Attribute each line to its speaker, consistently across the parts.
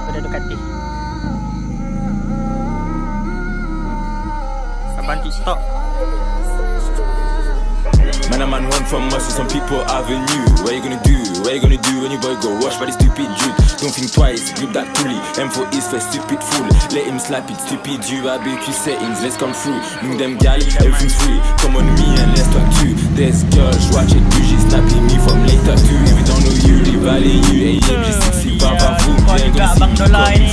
Speaker 1: Pedu Ducati. Abang TikTok.
Speaker 2: Man, a man run from us, so some people avenue. What you gonna do? What you gonna do when your boy go wash by the stupid dude? Don't think twice, grip that pulley. M for is for stupid fool. Let him slap it, stupid you. BQ settings, let's come through. Bring them gal, everything's free. Come on me and let's talk too. There's girls, watch it, you. She's snapping me from later too. If you don't know you, they value you. AMG 60, Baba Boom.
Speaker 1: Kau juga Abang Dola ni.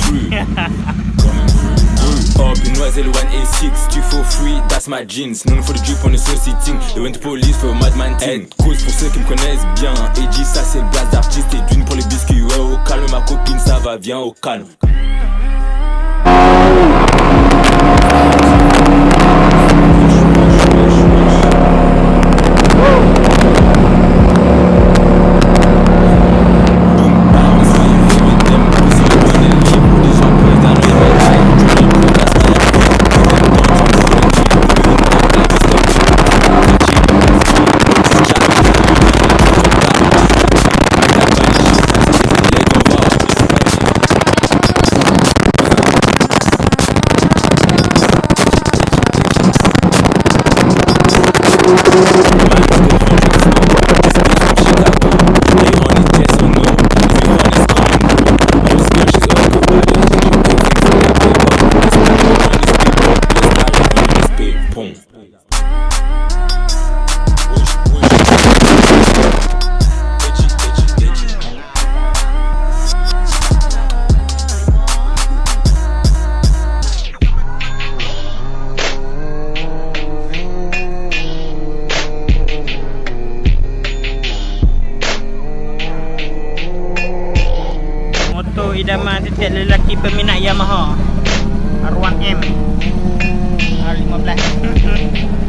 Speaker 2: Up in Noiselle 1A6, tu for free, that's my jeans. Known for the drip on the saucy thing. They went to police for a madman thing. Cause pour ceux qui me connaissent bien. Et dit ça c'est le blast d'artiste. Et d'une pour les biscuits, ouais au calme. Ma copine ça va, viens au calme.
Speaker 1: Motor idaman setiap lelaki peminat Yamaha R1M R15.